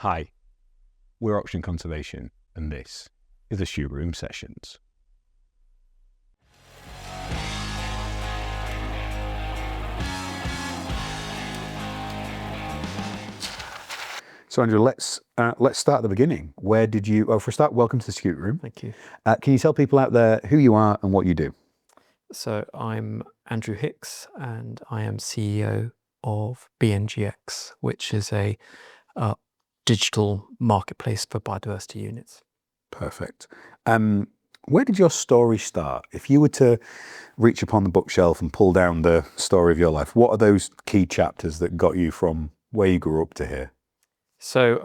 Hi, we're Oxygen Conservation, and this is the Shoe Room Sessions. So, Andrew, let's start at the beginning. Where did you? Well, for a start, welcome to the Shoe Room. Thank you. Can you tell people out there who you are and what you do? So I'm Andrew Hicks, and I am CEO of bngx, which is a digital marketplace for biodiversity units. Perfect. Where did your story start? If you were to reach upon the bookshelf and pull down the story of your life, what are those key chapters that got you from where you grew up to here? So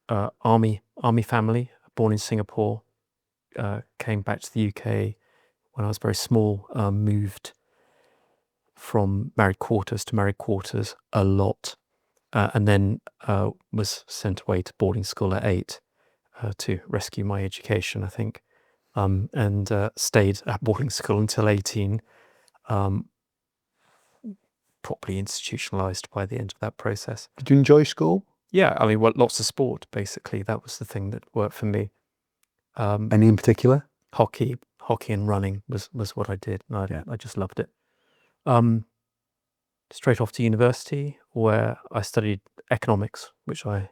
army family, born in Singapore, came back to the UK when I was very small, moved from married quarters to married quarters a lot, and then was sent away to boarding school at 8 to rescue my education, I think, and stayed at boarding school until 18, properly institutionalized by the end of that process. Did you enjoy school? Yeah, I mean, lots of sport, basically. That was the thing that worked for me. Any in particular? Hockey and running was what I did. And I just loved it. Straight off to university, where I studied economics, which I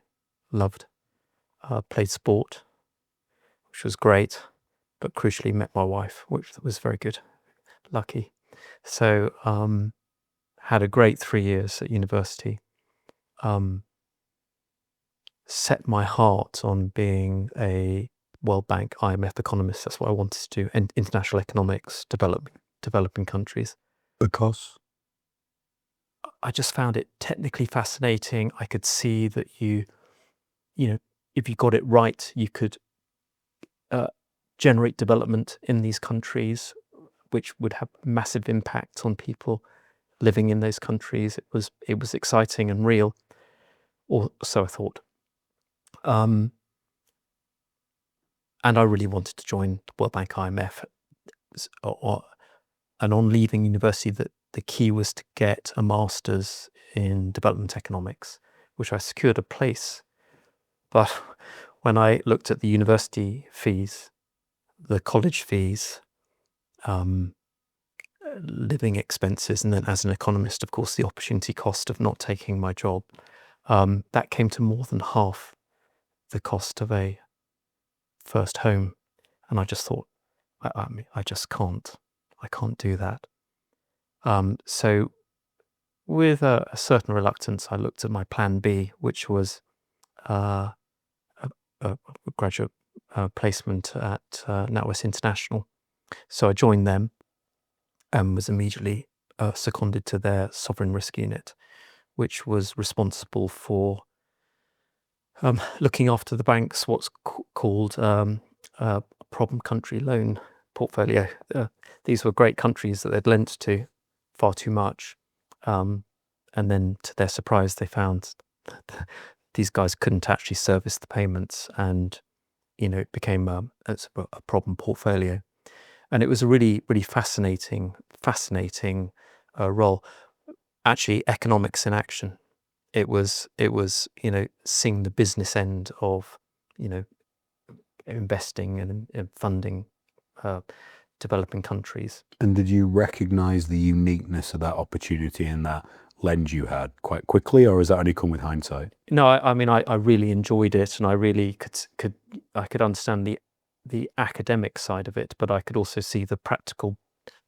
loved. Played sport, which was great, but crucially met my wife, which was very good. Lucky. So had a great 3 years at university. Set my heart on being a World Bank, IMF economist. That's what I wanted to do, and international economics, developing countries. Because? I just found it technically fascinating. I could see that you know, if you got it right, you could generate development in these countries, which would have massive impact on people living in those countries. It was exciting and real, or so I thought. And I really wanted to join the World Bank, IMF. And on leaving university, the key was to get a master's in development economics, which I secured a place. But when I looked at the university fees, the college fees, living expenses, and then as an economist, of course, the opportunity cost of not taking my job, that came to more than half the cost of a first home. And I just thought, I just can't. I can't do that. So with a certain reluctance, I looked at my plan B, which was a graduate placement at NatWest International. So I joined them and was immediately seconded to their sovereign risk unit, which was responsible for looking after the bank's what's called problem country loan portfolio. These were great countries that they'd lent to far too much. And then to their surprise, they found that these guys couldn't actually service the payments, and it became a problem portfolio. And it was a really, really fascinating role. Actually, economics in action. It was seeing the business end of investing and funding developing countries. And did you recognize the uniqueness of that opportunity and that lens you had quite quickly, or has that only come with hindsight? No, I mean, I really enjoyed it, and I really could understand the academic side of it, but I could also see the practical,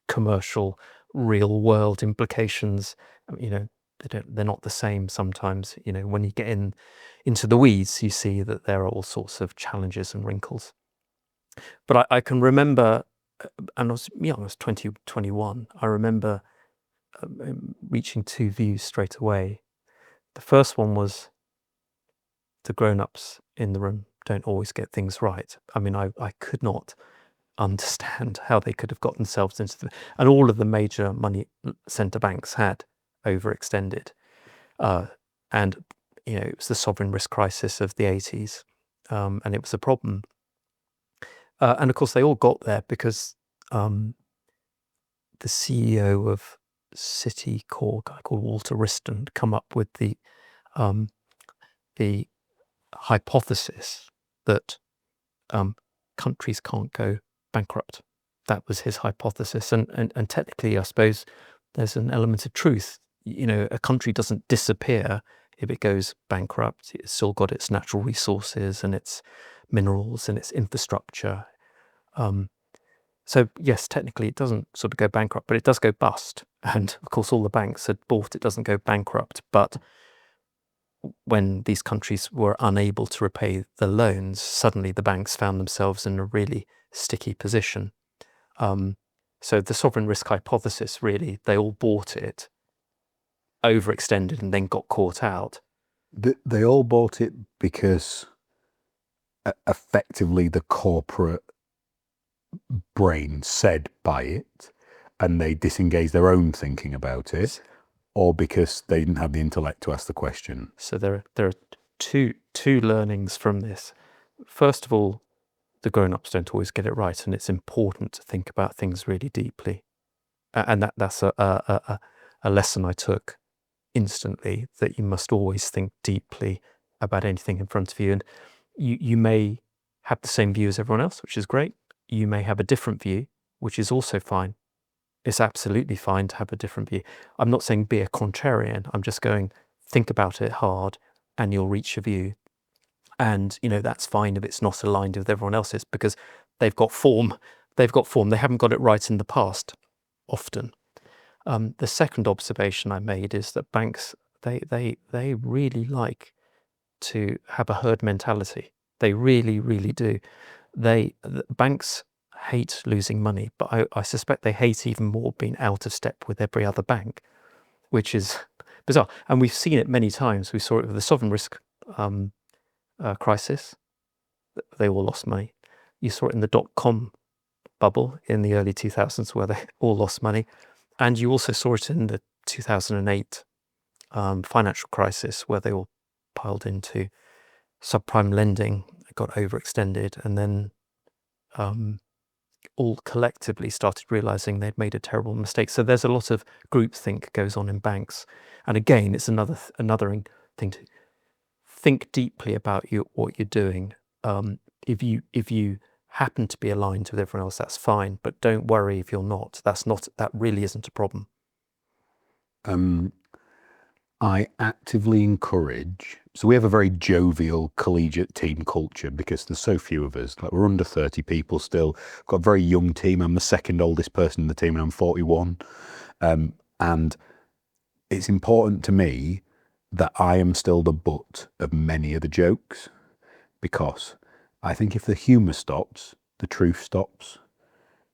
commercial, real world implications. They're not the same sometimes. When you get into the weeds, you see that there are all sorts of challenges and wrinkles. But I can remember, and I was young, I was 20, 21. I remember reaching two views straight away. The first one was the grown-ups in the room don't always get things right. I mean, I could not understand how they could have got themselves into and all of the major money centre banks had overextended. And, it was the sovereign risk crisis of the 80s, and it was a problem. And of course, they all got there because the CEO of Citicorp, a guy called Walter Wriston, come up with the the hypothesis that countries can't go bankrupt. That was his hypothesis. And technically, I suppose there's an element of truth. A country doesn't disappear if it goes bankrupt. It's still got its natural resources and its minerals and its infrastructure. So yes, technically it doesn't sort of go bankrupt, but it does go bust. And of course, all the banks had bought it doesn't go bankrupt. But when these countries were unable to repay the loans, suddenly the banks found themselves in a really sticky position. So the sovereign risk hypothesis, really, they all bought it, overextended, and then got caught out. They all bought it because effectively the corporate brain said buy it, and they disengaged their own thinking about it, or because they didn't have the intellect to ask the question. So there are two learnings from this. First of all, the grown-ups don't always get it right, and it's important to think about things really deeply. And that's a lesson I took instantly, that you must always think deeply about anything in front of you. And you may have the same view as everyone else, which is great. You may have a different view, which is also fine. It's absolutely fine to have a different view. I'm not saying be a contrarian. I'm just going, think about it hard and you'll reach a view. And, that's fine if it's not aligned with everyone else's, because they've got form. They haven't got it right in the past, often. The second observation I made is that banks, they really like to have a herd mentality. They really, really do. Banks hate losing money, but I suspect they hate even more being out of step with every other bank, which is bizarre. And we've seen it many times. We saw it with the sovereign risk crisis. They all lost money. You saw it in the dot-com bubble in the early 2000s, where they all lost money. And you also saw it in the 2008 financial crisis, where they all piled into subprime lending, got overextended, and then all collectively started realizing they'd made a terrible mistake. So there's a lot of groupthink goes on in banks. And again, it's another thing to think deeply about what you're doing. If you happen to be aligned with everyone else, that's fine. But don't worry if you're not. That really isn't a problem. I actively encourage. So we have a very jovial collegiate team culture because there's so few of us. Like, we're under 30 people still. Got a very young team. I'm the second oldest person in the team, and I'm 41. And it's important to me that I am still the butt of many of the jokes, because I think if the humour stops, the truth stops,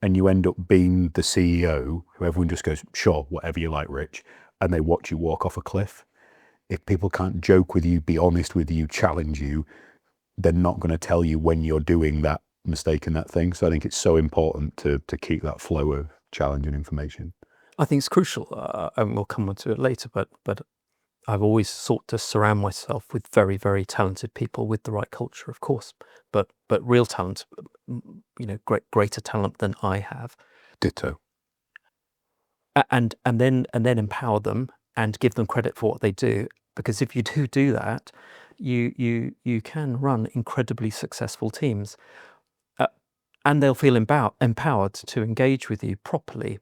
and you end up being the CEO who everyone just goes, sure, whatever you like, Rich, and they watch you walk off a cliff. If people can't joke with you, be honest with you, challenge you, they're not going to tell you when you're doing that mistake and that thing. So I think it's so important to keep that flow of challenge and information. I think it's crucial, and we'll come on to it later, but I've always sought to surround myself with very, very talented people with the right culture, of course, but real talent, greater talent than I have. Ditto. And then empower them and give them credit for what they do, because if you do that, you can run incredibly successful teams, and they'll feel empowered to engage with you properly.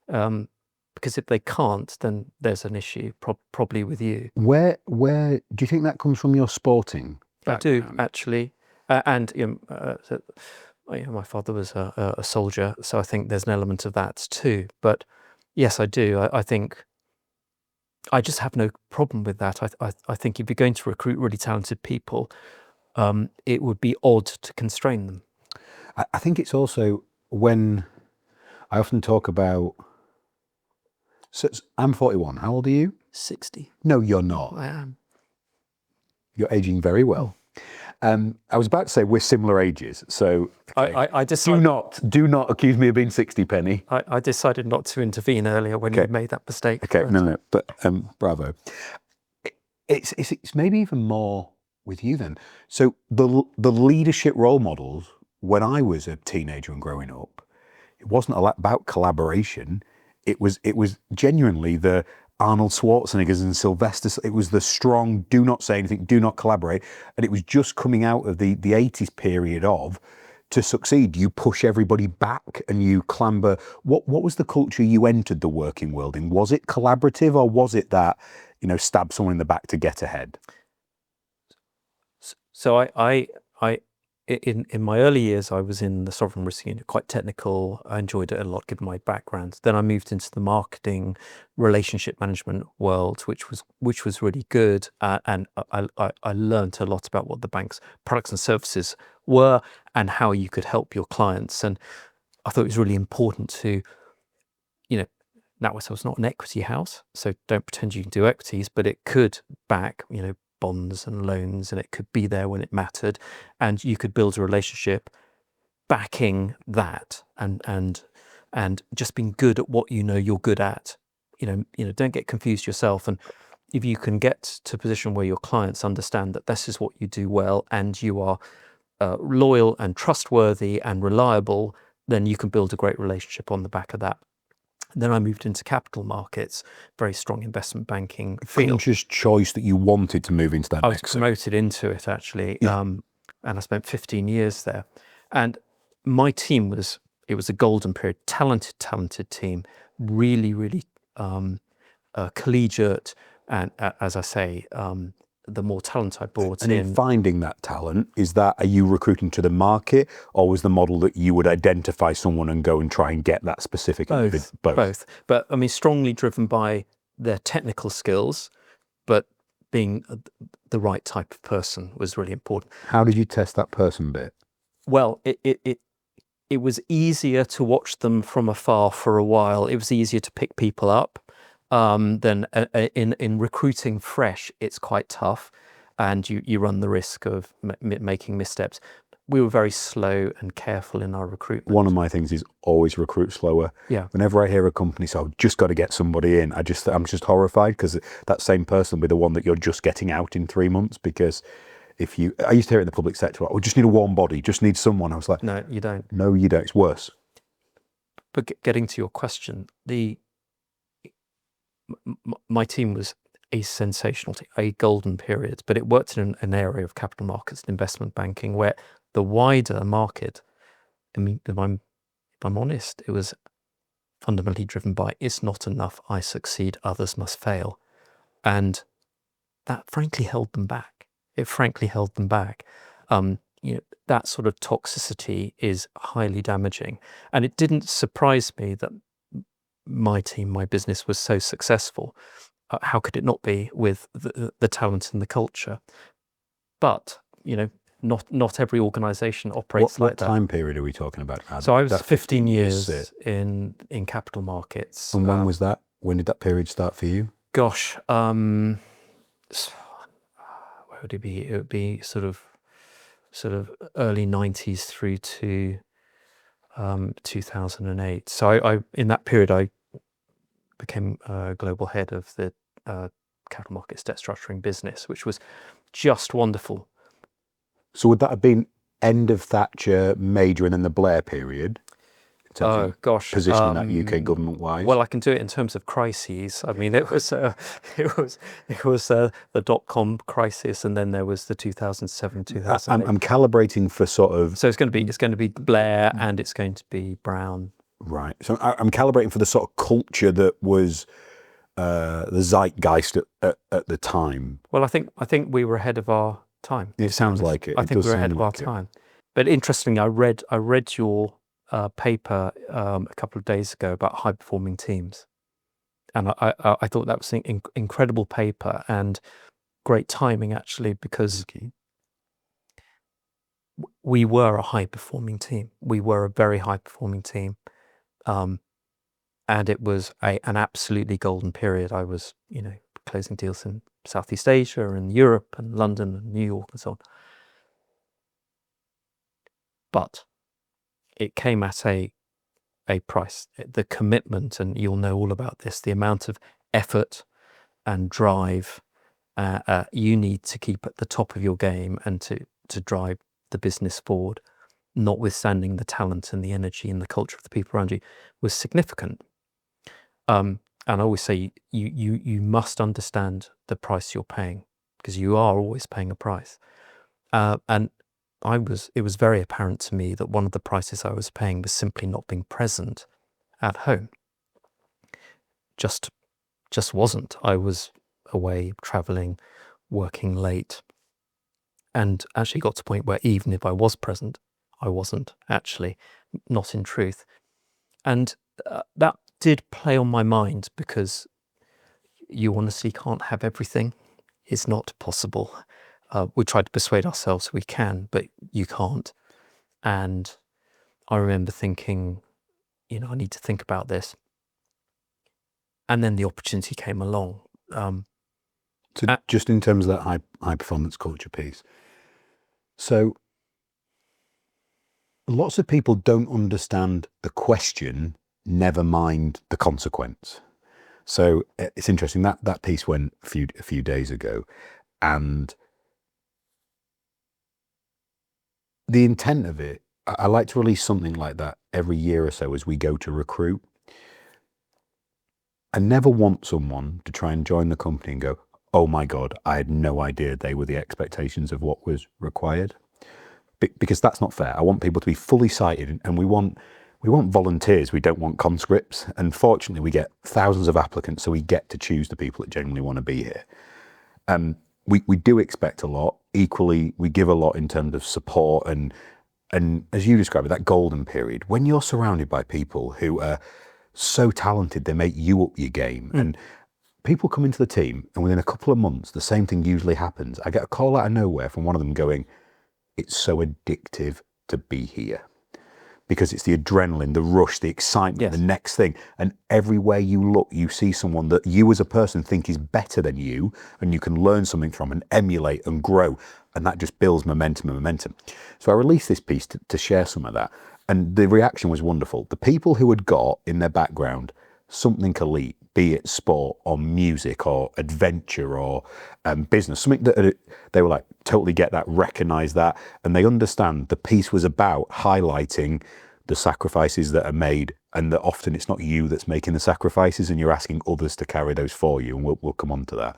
Because if they can't, then there's an issue, probably with you. Where do you think that comes from your sporting background? I do, actually. My father was a soldier, so I think there's an element of that too. But yes, I do. I think I just have no problem with that. I think if you're going to recruit really talented people, it would be odd to constrain them. I think it's also when I often talk about. So I'm 41. How old are you? 60. No, you're not. I am. You're aging very well. I was about to say we're similar ages, so okay. I decided, do not accuse me of being 60, Penny. I decided not to intervene earlier when you made that mistake. Okay, no, but bravo. It's maybe even more with you then. So the leadership role models when I was a teenager and growing up, it wasn't about collaboration. It was genuinely Arnold Schwarzenegger's and Sylvester. It was the strong, do not say anything, do not collaborate. And it was just coming out of the 80s period of, to succeed, you push everybody back and you clamber. What was the culture you entered the working world in? Was it collaborative, or was it that, stab someone in the back to get ahead? So in my early years, I was in the sovereign risk unit, quite technical. I enjoyed it a lot given my background. Then I moved into the marketing, relationship management world, which was really good, and I learned a lot about what the bank's products and services were and how you could help your clients. And I thought it was really important to, NatWest was not an equity house, so don't pretend you can do equities, but it could back, bonds and loans, and it could be there when it mattered, and you could build a relationship backing that, and just being good at what you're good at. Don't get confused yourself. And if you can get to a position where your clients understand that this is what you do well, and you are loyal and trustworthy and reliable, then you can build a great relationship on the back of that. Then I moved into capital markets, very strong investment banking field. Conscious choice that you wanted to move into that. I was promoted into it, actually, and I spent 15 years there. And my team was a golden period, talented team, really, really collegiate, and as I say, the more talent I brought in. And in finding that talent, are you recruiting to the market, or was the model that you would identify someone and go and try and get that specific? Both. But I mean, strongly driven by their technical skills, but being the right type of person was really important. How did you test that person bit? Well, it was easier to watch them from afar for a while. It was easier to pick people up. Then in recruiting fresh, it's quite tough, and you run the risk of making missteps. We were very slow and careful in our recruitment. One of my things is always recruit slower. Yeah. Whenever I hear a company say, I've just got to get somebody in, I'm just horrified, because that same person will be the one that you're just getting out in 3 months. Because I used to hear it in the public sector, we just need a warm body, just need someone. I was like, no, you don't. No, you don't. It's worse. But getting to your question, my team was a sensational team, a golden period, but it worked in an area of capital markets and investment banking where the wider market, I mean, if I'm honest, it was fundamentally driven by, it's not enough, I succeed, others must fail. And that frankly held them back. It frankly held them back. That sort of toxicity is highly damaging. And it didn't surprise me that my team, my business was so successful. How could it not be with the talent and the culture? But, not every organization operates like that. What time period are we talking about? So I was 15 years in capital markets. And when was that? When did that period start for you? Gosh, where would it be? It would be sort of early 90s through to 2008. So I in that period, I became global head of the capital markets debt structuring business, which was just wonderful. So would that have been end of Thatcher, Major, and then the Blair period? Oh gosh, positioning that UK government wise. Well, I can do it in terms of crises. I mean, it was the .com crisis, and then there was the 2007, 2008. I'm calibrating for sort of. So it's going to be Blair, and it's going to be Brown. Right. So I'm calibrating for the sort of culture that was the zeitgeist at the time. Well, I think we were ahead of our time. It sounds like it. I think we were ahead of our time. But interestingly, I read your paper a couple of days ago about high performing teams, and I thought that was an incredible paper and great timing, actually, because we were a high performing team. We were a very high performing team, and it was an absolutely golden period. I was closing deals in Southeast Asia and Europe and London and New York and so on, but it came at a price. The commitment, and you'll know all about this, the amount of effort and drive you need to keep at the top of your game and to drive the business forward, notwithstanding the talent and the energy and the culture of the people around you, was significant. And I always say you must understand the price you're paying, because you are always paying a price. And it was very apparent to me that one of the prices I was paying was simply not being present at home. Just wasn't. I was away, traveling, working late, and actually got to a point where even if I was present, I wasn't actually, not in truth. And that did play on my mind, because you honestly can't have everything. It's not possible. We try to persuade ourselves we can, but you can't. And I remember thinking, I need to think about this. And then the opportunity came along. So just in terms of that high performance culture piece, so lots of people don't understand the question, never mind the consequence. So it's interesting that piece went a few days ago, and the intent of it, I like to release something like that every year or so as we go to recruit. I never want someone to try and join the company and go, oh my God, I had no idea they were the expectations of what was required. Because that's not fair. I want people to be fully sighted, and we want volunteers. We don't want conscripts. And fortunately, we get thousands of applicants, so we get to choose the people that genuinely want to be here. We do expect a lot. Equally, we give a lot in terms of support and as you described it, that golden period, when you're surrounded by people who are so talented, they make you up your game. And people come into the team, and within a couple of months, the same thing usually happens. I get a call out of nowhere from one of them going, it's so addictive to be here, because it's the adrenaline, the rush, the excitement, the next thing. And everywhere you look, you see someone that you as a person think is better than you, and you can learn something from and emulate and grow. And that just builds momentum and momentum. So I released this piece to share some of that. And the reaction was wonderful. The people who had got in their background something elite, be it sport or music or adventure or business, something that they were like, totally get that, recognize that, and they understand the piece was about highlighting the sacrifices that are made, and that often it's not you that's making the sacrifices and you're asking others to carry those for you, and we'll come on to that.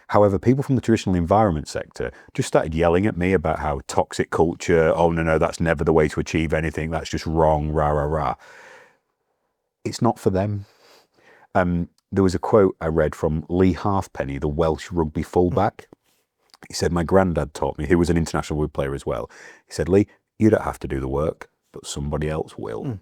However, people from the traditional environment sector just started yelling at me about how toxic culture, oh no, that's never the way to achieve anything, that's just wrong, rah, rah, rah. It's not for them. There was a quote I read from Lee Halfpenny, the Welsh rugby fullback. He said, my granddad taught me, who was an international rugby player as well. He said, Lee, you don't have to do the work, but somebody else will.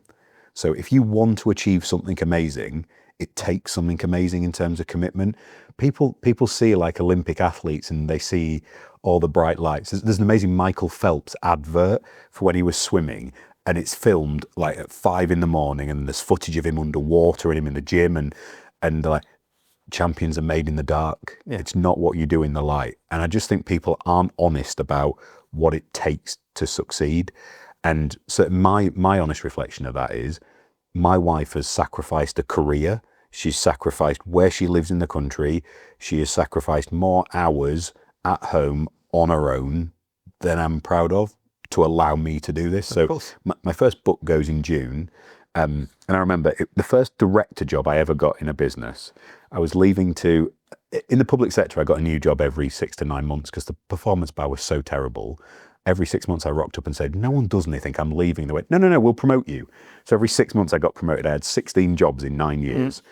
So if you want to achieve something amazing, it takes something amazing in terms of commitment. People see like Olympic athletes and they see all the bright lights. There's an amazing Michael Phelps advert for when he was swimming, and it's filmed like at 5 a.m, and there's footage of him underwater and him in the gym, and they're like, champions are made in the dark. It's not what you do in the light. And I just think people aren't honest about what it takes to succeed. And so my honest reflection of that is, my wife has sacrificed a career. She's sacrificed where she lives in the country. She has sacrificed more hours at home on her own than I'm proud of to allow me to do this. So my first book goes in June. And I remember the first director job I ever got in a business, I was leaving in the public sector, I got a new job every 6 to 9 months because the performance bar was so terrible. Every 6 months I rocked up and said, no one does anything, I'm leaving. They went, no, we'll promote you. So every 6 months I got promoted. I had 16 jobs in 9 years.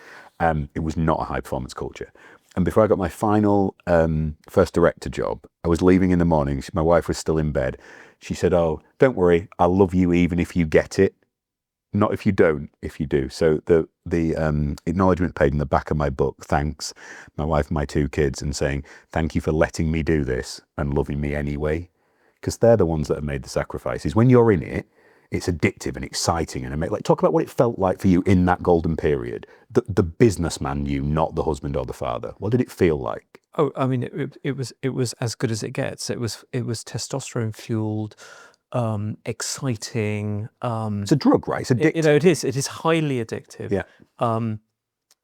It was not a high performance culture. And before I got my final first director job, I was leaving in the morning. My wife was still in bed. She said, oh, don't worry, I'll love you even if you get it. Not if you don't, if you do. So the acknowledgement paid in the back of my book, thanks my wife and my 2 kids, and saying, thank you for letting me do this and loving me anyway. Because they're the ones that have made the sacrifices. When you're in it, it's addictive and exciting. And talk about what it felt like for you in that golden period. The businessman you, not the husband or the father. What did it feel like? Oh, I mean, it was as good as it gets. It was testosterone fueled, exciting. It's a drug, right? It's addictive. It is highly addictive. Yeah.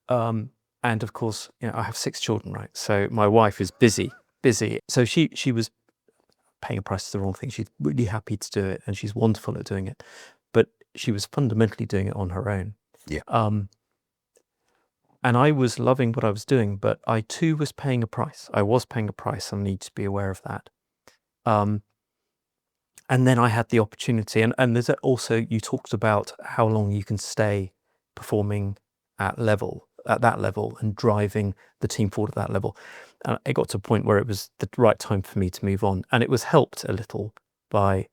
And of course, I have 6 children, right? So my wife is busy. So she was paying a price for the wrong thing. She's really happy to do it, and she's wonderful at doing it. But she was fundamentally doing it on her own. Yeah. And I was loving what I was doing, but I too was paying a price. I was paying a price. I need to be aware of that. And then I had the opportunity, and there's also, you talked about how long you can stay performing at that level and driving the team forward at that level. And it got to a point where it was the right time for me to move on. And it was helped a little by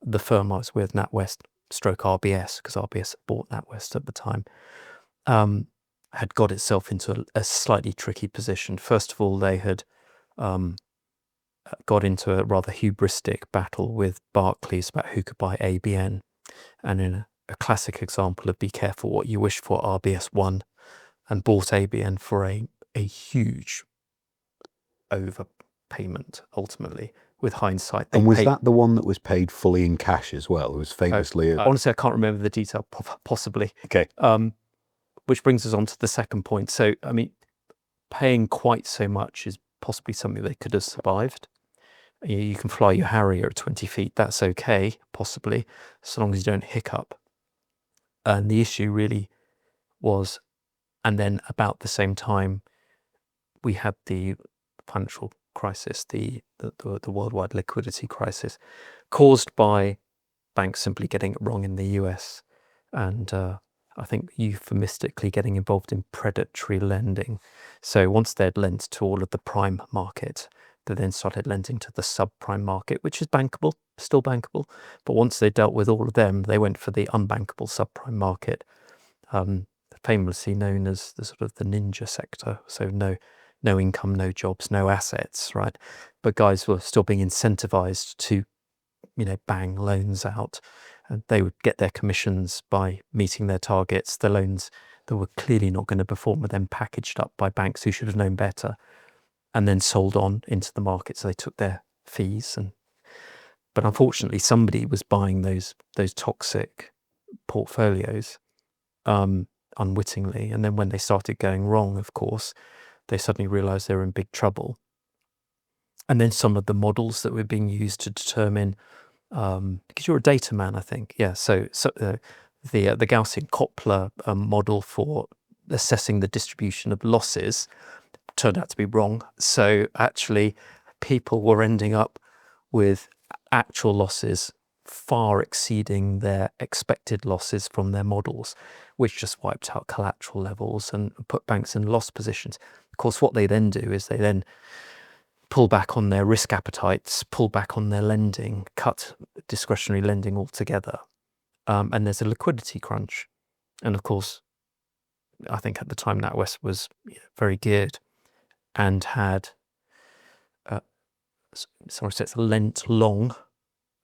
the firm I was with, NatWest stroke RBS, because RBS bought NatWest at the time, had got itself into a slightly tricky position. First of all, they had got into a rather hubristic battle with Barclays about who could buy ABN. And in a classic example of be careful what you wish for, RBS won and bought ABN for a huge overpayment, ultimately. With hindsight, And was that the one that was paid fully in cash as well? It was famously... honestly, I can't remember the detail, possibly. Okay. Which brings us on to the second point. So, I mean, paying quite so much is possibly something they could have survived. You can fly your Harrier at 20 feet. That's okay, possibly, so long as you don't hiccup. And the issue really was, and then about the same time, we had the financial crisis, the worldwide liquidity crisis, caused by banks simply getting it wrong in the US, and I think euphemistically getting involved in predatory lending. So once they'd lent to all of the prime market, they then started lending to the subprime market, which is bankable, still bankable. But once they dealt with all of them, they went for the unbankable subprime market, famously known as the sort of the ninja sector. So no income, no jobs, no assets, right? But guys were still being incentivized to, bang loans out. And they would get their commissions by meeting their targets. The loans that were clearly not going to perform were then packaged up by banks who should have known better and then sold on into the market. So they took their fees. But unfortunately, somebody was buying those toxic portfolios unwittingly. And then when they started going wrong, of course, they suddenly realized they were in big trouble. And then some of the models that were being used to determine, because you're a data man, I think. Yeah. So the Gaussian-Koppler model for assessing the distribution of losses turned out to be wrong. So actually, people were ending up with actual losses far exceeding their expected losses from their models, which just wiped out collateral levels and put banks in loss positions. Of course, what they then do is they then pull back on their risk appetites, pull back on their lending, cut discretionary lending altogether. And there's a liquidity crunch. And of course, I think at the time NatWest was very geared and had, lent long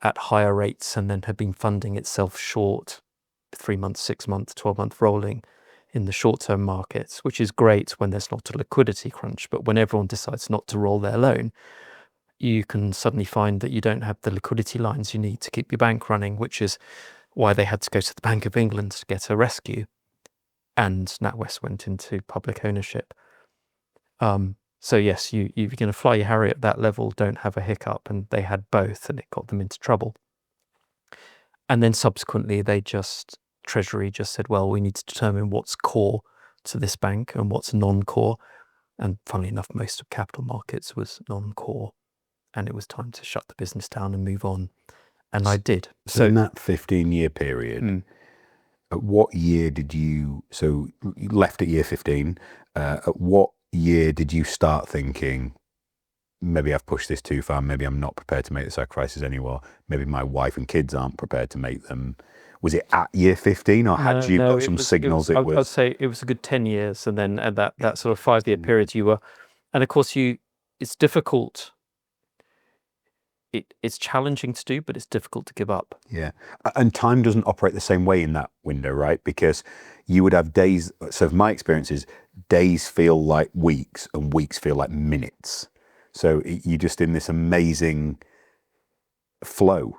at higher rates and then had been funding itself short, 3 months, 6 months, 12-month rolling in the short-term markets, which is great when there's not a liquidity crunch. But when everyone decides not to roll their loan, you can suddenly find that you don't have the liquidity lines you need to keep your bank running, which is why they had to go to the Bank of England to get a rescue. And NatWest went into public ownership. So yes, you're going to fly your Harrier at that level, don't have a hiccup, and they had both, and it got them into trouble. And then subsequently, Treasury just said, well, we need to determine what's core to this bank and what's non-core. And funnily enough, most of capital markets was non-core, and it was time to shut the business down and move on. And I did. So in that 15-year period, at what year did you left at year 15, at what year did you start thinking, maybe I've pushed this too far, maybe I'm not prepared to make the sacrifices anymore, maybe my wife and kids aren't prepared to make them? Was it at year 15, or had you got some signals? I'd say it was a good 10 years. And then at that sort of 5-year period you were, and of course it's difficult. It's challenging to do, but it's difficult to give up. Yeah. And time doesn't operate the same way in that window, right? Because you would have days. So my experience is days feel like weeks and weeks feel like minutes. So you're just in this amazing flow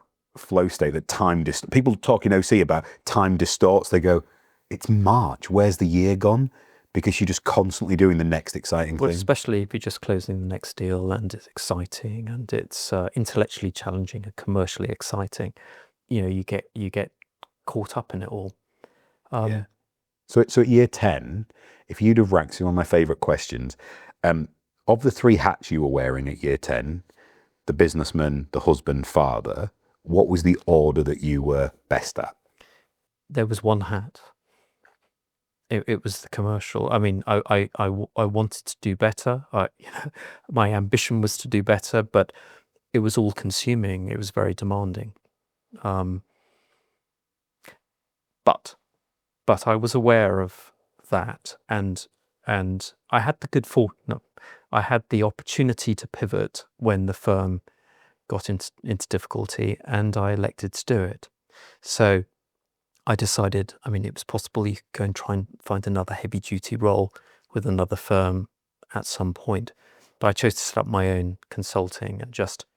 state that people talk in OC about time distorts. They go, it's March. Where's the year gone? Because you're just constantly doing the next exciting thing. Especially if you're just closing the next deal and it's exciting and it's intellectually challenging and commercially exciting. You get caught up in it all. So at year 10, if you'd have ranked, one of my favourite questions, of the 3 hats you were wearing at year 10, the businessman, the husband, father, what was the order that you were best at? There was one hat. It was the commercial. I mean, I wanted to do better. My ambition was to do better, but it was all consuming. It was very demanding. But I was aware of that, and I had the good fortune. No, I had the opportunity to pivot when the firm got into difficulty, and I elected to do it. So I decided, I mean, it was possible you could go and try and find another heavy duty role with another firm at some point. But I chose to set up my own consulting and just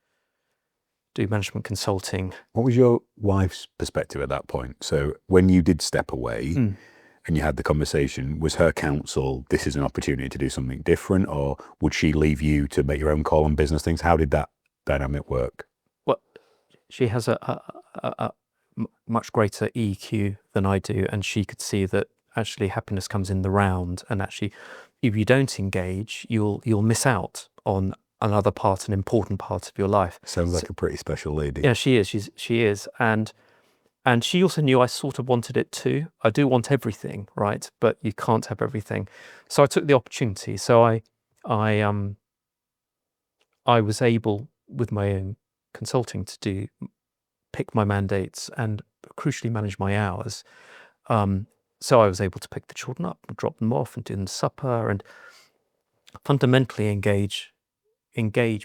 do management consulting. What was your wife's perspective at that point? So when you did step away and you had the conversation, was her counsel, this is an opportunity to do something different, or would she leave you to make your own call on business things? How did that dynamic work? Well, she has a much greater EQ than I do, and she could see that actually happiness comes in the round, and actually if you don't engage, you'll miss out on another part, an important part of your life. Sounds like a pretty special lady. Yeah, she is. She is, and she also knew I sort of wanted it too. I do want everything, right? But you can't have everything. So I took the opportunity. So I was able, with my own consulting, to pick my mandates and crucially manage my hours. So I was able to pick the children up and drop them off and do them supper and fundamentally engage,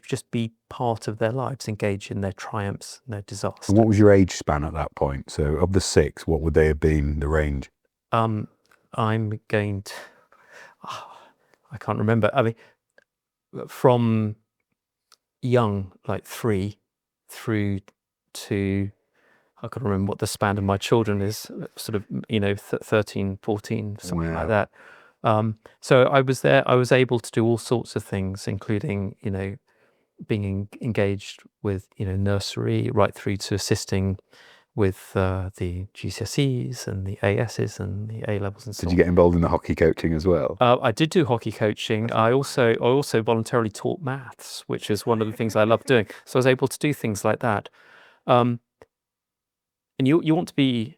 just be part of their lives, engage in their triumphs and their disasters. And what was your age span at that point? So of the 6, what would they have been, the range? I'm going to, I can't remember. I mean, from young, like 3, through to, I can't remember what the span of my children is, sort of, 13, 14, something like that. So I was there, I was able to do all sorts of things, including, being engaged with, nursery, right through to assisting with the GCSEs and the ASs and the A levels and so on. Did you get involved in the hockey coaching as well? I did do hockey coaching. I also voluntarily taught maths, which is one of the things I love doing. So I was able to do things like that. And you want to be,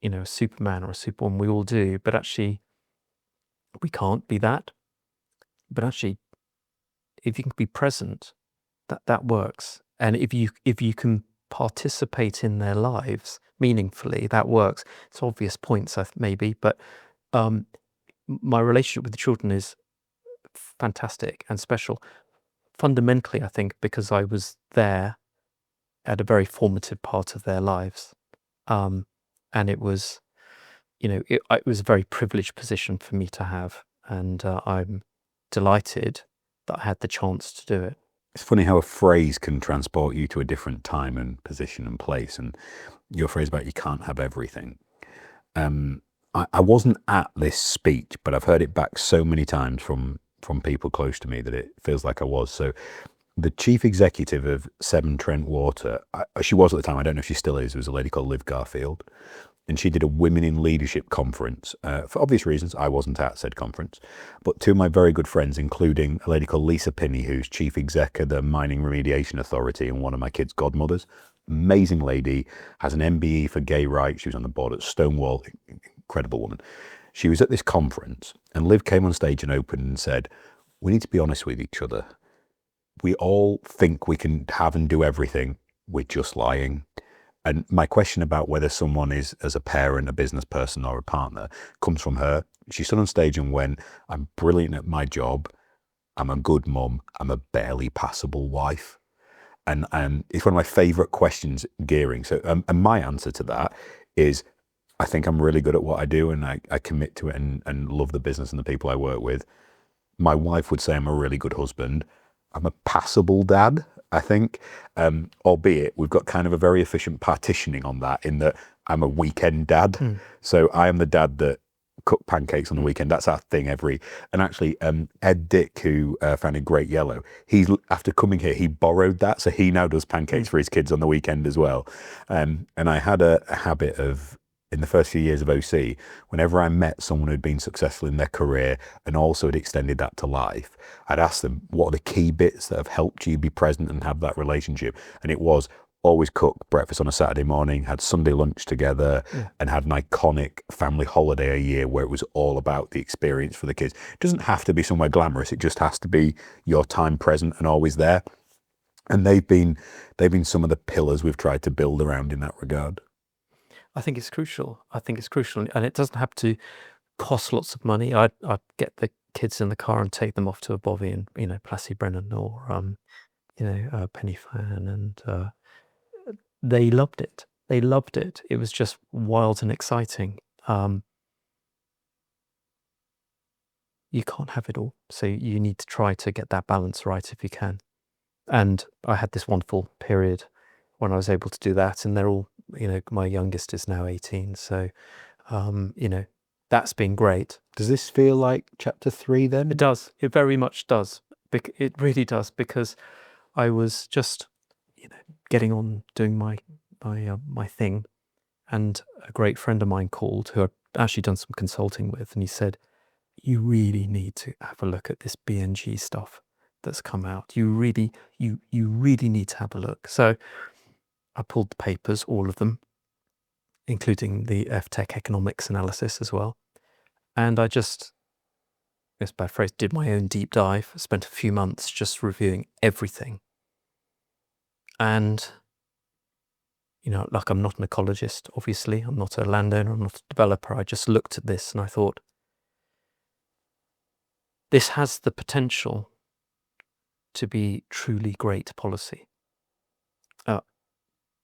a Superman or a Superwoman. We all do, but actually, we can't be that. But actually, if you can be present, that works. And if you can participate in their lives meaningfully, that works. It's obvious points, maybe, but my relationship with the children is fantastic and special. Fundamentally, I think, because I was there at a very formative part of their lives, and it was, it was a very privileged position for me to have, and I'm delighted that I had the chance to do it. It's funny how a phrase can transport you to a different time and position and place. And your phrase about you can't have everything. I wasn't at this speech, but I've heard it back so many times from people close to me that it feels like I was. So the chief executive of Severn Trent Water, she was at the time, I don't know if she still is, was a lady called Liv Garfield. And she did a Women in Leadership conference. For obvious reasons, I wasn't at said conference. But 2 of my very good friends, including a lady called Lisa Pinney, who's chief exec of the Mining Remediation Authority and one of my kids' godmothers. Amazing lady, has an MBE for gay rights. She was on the board at Stonewall. Incredible woman. She was at this conference and Liv came on stage and opened and said, we need to be honest with each other. We all think we can have and do everything. We're just lying. And my question about whether someone is, as a parent, a business person or a partner, comes from her. She stood on stage and went, I'm brilliant at my job. I'm a good mum. I'm a barely passable wife. And it's one of my favourite questions gearing. So, and my answer to that is, I think I'm really good at what I do and I commit to it and love the business and the people I work with. My wife would say I'm a really good husband. I'm a passable dad, I think, albeit we've got kind of a very efficient partitioning on that in that I'm a weekend dad. So I am the dad that cook pancakes on the weekend. That's our thing and actually Ed Dick, who founded Great Yellow, after coming here, he borrowed that. So he now does pancakes for his kids on the weekend as well. And I had a habit of in the first few years of OC, whenever I met someone who'd been successful in their career and also had extended that to life, I'd ask them, what are the key bits that have helped you be present and have that relationship? And it was always cook breakfast on a Saturday morning, had Sunday lunch together, and had an iconic family holiday a year where it was all about the experience for the kids. It doesn't have to be somewhere glamorous. It just has to be your time present and always there. And they've been some of the pillars we've tried to build around in that regard. I think it's crucial. And it doesn't have to cost lots of money. I'd get the kids in the car and take them off to a bovvy in, Plassey Brennan or, Penny Fan, and they loved it. They loved it. It was just wild and exciting. You can't have it all. So you need to try to get that balance right if you can. And I had this wonderful period when I was able to do that. And they're all, my youngest is now 18. So, that's been great. Does this feel like chapter 3 then? It does. It very much does. It really does, because I was just, getting on doing my thing, and a great friend of mine called, who I'd actually done some consulting with, and he said, "You really need to have a look at this BNG stuff that's come out. You really need to have a look." So I pulled the papers, all of them, including the FTech economics analysis as well. And I just, it's a bad phrase, did my own deep dive, spent a few months just reviewing everything. And, like, I'm not an ecologist, obviously. I'm not a landowner, I'm not a developer. I just looked at this and I thought, this has the potential to be truly great policy.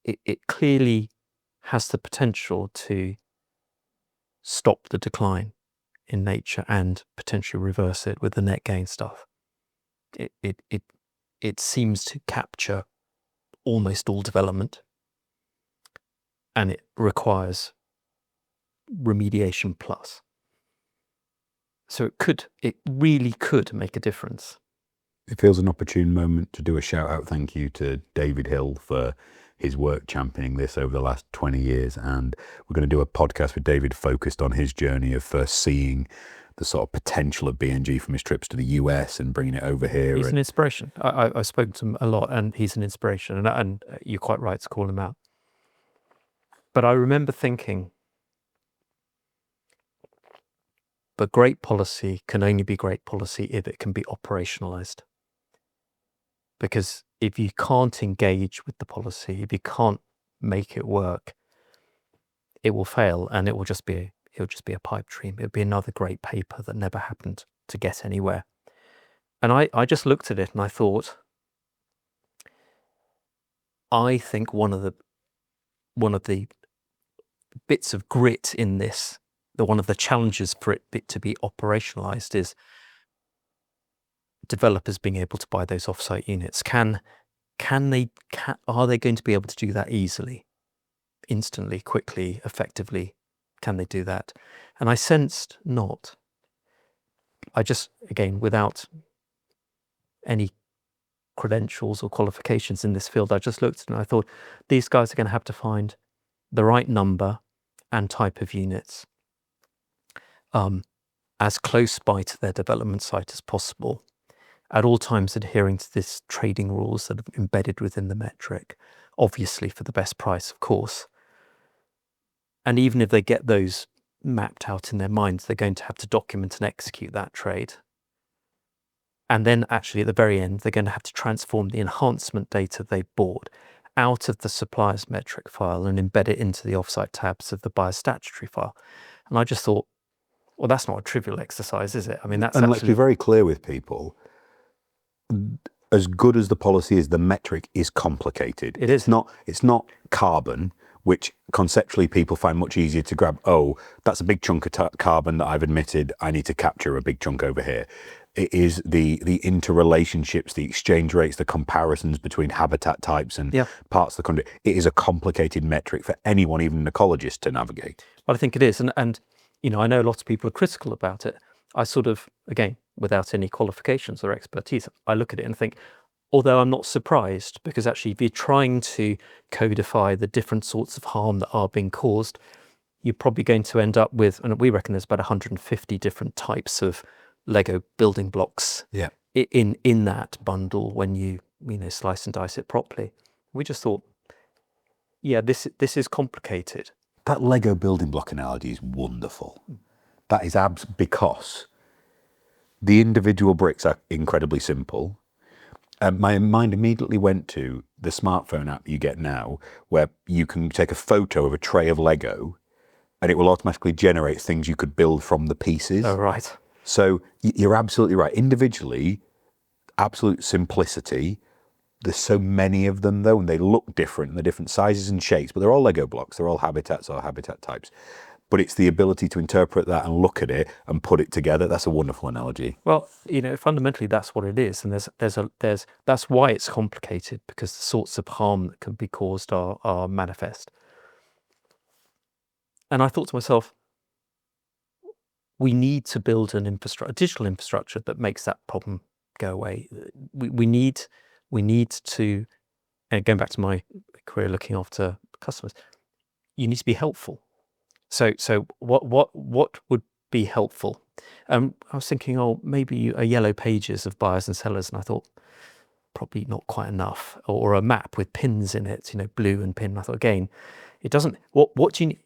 It clearly has the potential to stop the decline in nature and potentially reverse it with the net gain stuff. It seems to capture almost all development, and it requires remediation plus. So it really could make a difference. It feels an opportune moment to do a shout out thank you to David Hill for his work championing this over the last 20 years. And we're going to do a podcast with David focused on his journey of first seeing the sort of potential of BNG from his trips to the US and bringing it over here. He's an inspiration. I've spoken to him a lot, and he's an inspiration. And you're quite right to call him out. But I remember thinking, but great policy can only be great policy if it can be operationalized. Because if you can't engage with the policy, if you can't make it work, it will fail, and it'll just be a pipe dream. It'll be another great paper that never happened to get anywhere. And I just looked at it and I thought, I think one of the bits of grit in this, one of the challenges for it to be operationalized, is developers being able to buy those offsite units. Are they going to be able to do that easily, instantly, quickly, effectively? Can they do that? And I sensed not. I just, again, without any credentials or qualifications in this field, I just looked and I thought, these guys are going to have to find the right number and type of units as close by to their development site as possible, at all times adhering to this trading rules that are embedded within the metric, obviously for the best price, of course. And even if they get those mapped out in their minds, they're going to have to document and execute that trade. And then actually at the very end, they're going to have to transform the enhancement data they bought out of the supplier's metric file and embed it into the offsite tabs of the buyer's statutory file. And I just thought, well, that's not a trivial exercise, is it? I mean, that's and let's be very clear with people. As good as the policy is, the metric is complicated. It is. It's not carbon, which conceptually people find much easier to grab. Oh, that's a big chunk of carbon that I've admitted I need to capture a big chunk over here. It is the interrelationships, the exchange rates, the comparisons between habitat types and parts of the country. It is a complicated metric for anyone, even an ecologist, to navigate. Well, I think it is. And I know lots of people are critical about it. I sort of, again, without any qualifications or expertise, I look at it and think, although I'm not surprised, because actually if you're trying to codify the different sorts of harm that are being caused, you're probably going to end up with, and we reckon there's about 150 different types of Lego building blocks Yeah. in that bundle when you slice and dice it properly. We just thought, yeah, this is complicated. That Lego building block analogy is wonderful. That is because the individual bricks are incredibly simple. My mind immediately went to the smartphone app you get now, where you can take a photo of a tray of Lego and it will automatically generate things you could build from the pieces. Oh, right. So you're absolutely right. Individually, absolute simplicity. There's so many of them, though, and they look different, and they're different sizes and shapes, but they're all Lego blocks. They're all habitats or habitat types. But it's the ability to interpret that and look at it and put it together. That's a wonderful analogy. Well, fundamentally that's what it is, and that's why it's complicated, because the sorts of harm that can be caused are manifest. And I thought to myself, we need to build a digital infrastructure that makes that problem go away. We need to, and going back to my career looking after customers, you need to be helpful. So what would be helpful? I was thinking, maybe a yellow pages of buyers and sellers, and I thought probably not quite enough, or a map with pins in it, blue and pin. And I thought, again, it doesn't. What do you need?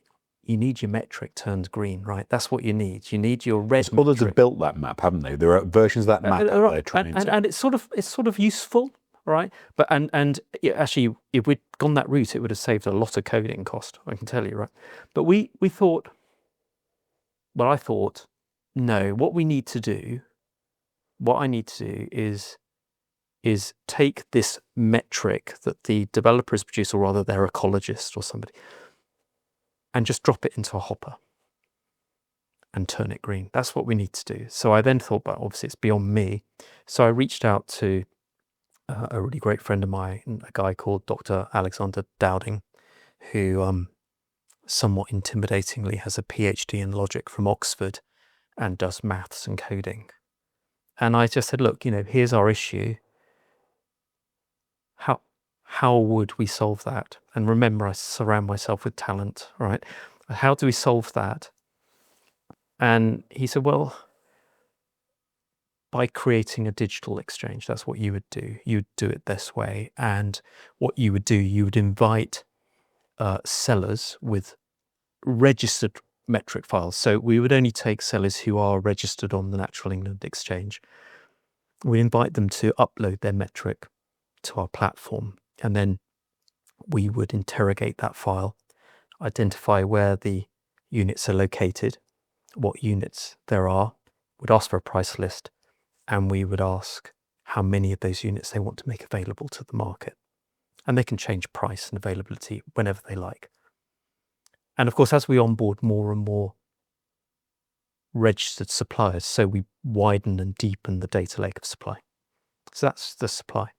You need your metric turned green, right? That's what you need. You need your red. Others have built that map, haven't they? There are versions of that map that they're trying to. And it's sort of useful, right? But and actually, if we'd gone that route, it would have saved a lot of coding cost, I can tell you, right? But we thought, well, I thought, no, what I need to do is take this metric that the developers produce, or rather their ecologist or somebody, and just drop it into a hopper and turn it green. That's what we need to do. So I then thought, but obviously it's beyond me. So I reached out to a really great friend of mine, a guy called Dr. Alexander Dowding, who somewhat intimidatingly has a PhD in logic from Oxford and does maths and coding. And I just said, look, here's our issue. How would we solve that? And remember, I surround myself with talent, right? How do we solve that? And he said, well, by creating a digital exchange. That's what you would do. You'd do it this way. And what you would do, you would invite sellers with registered metric files. So we would only take sellers who are registered on the Natural England Exchange. We invite them to upload their metric to our platform, and then we would interrogate that file, identify where the units are located, what units there are, would ask for a price list, and we would ask how many of those units they want to make available to the market. And they can change price and availability whenever they like. And of course, as we onboard more and more registered suppliers, so we widen and deepen the data lake of supply. So that's the supply.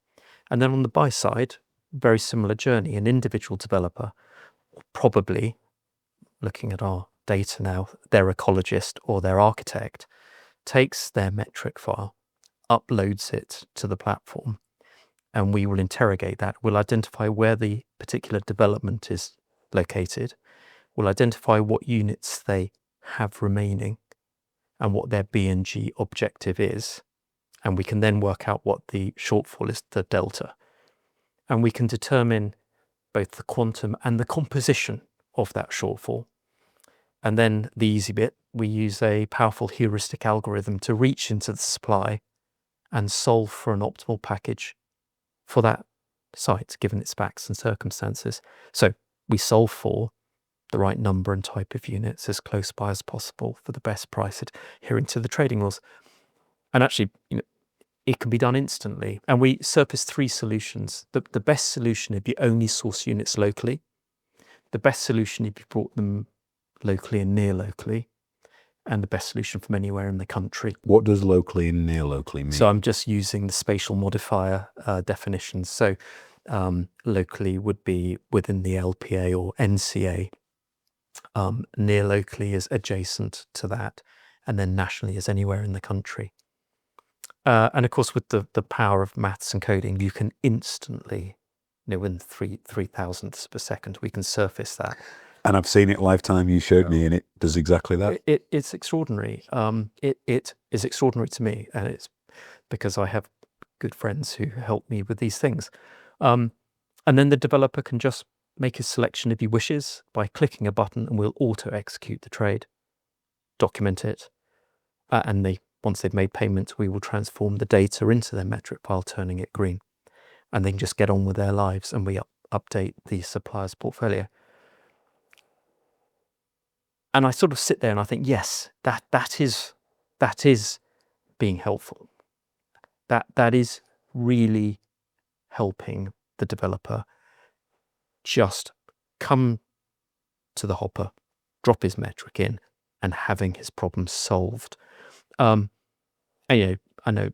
And then on the buy side, very similar journey. An individual developer, probably looking at our data now, their ecologist or their architect, takes their metric file, uploads it to the platform, and we will interrogate that. We'll identify where the particular development is located. We'll identify what units they have remaining and what their BNG objective is. And we can then work out what the shortfall is, the delta. And we can determine both the quantum and the composition of that shortfall. And then the easy bit, we use a powerful heuristic algorithm to reach into the supply and solve for an optimal package for that site, given its facts and circumstances. So we solve for the right number and type of units as close by as possible for the best price, adhering to the trading rules. And actually, it can be done instantly. And we surface three solutions. The best solution if you only source units locally. The best solution if you brought them locally and near locally. And the best solution from anywhere in the country. What does locally and near locally mean? So I'm just using the spatial modifier definitions. So locally would be within the LPA or NCA. Near locally is adjacent to that. And then nationally is anywhere in the country. And of course, with the power of maths and coding, you can instantly, in 3 thousandths per second, we can surface that. And I've seen it lifetime. You showed me, and it does exactly that. It's extraordinary. It is extraordinary to me, and it's because I have good friends who help me with these things. And then the developer can just make a selection if he wishes by clicking a button, and we'll auto-execute the trade, document it, and once they've made payments, we will transform the data into their metric file, turning it green, and they can just get on with their lives, and we update the supplier's portfolio. And I sort of sit there and I think, yes, that is being helpful. That is really helping the developer just come to the hopper, drop his metric in, and having his problem solved. And, I know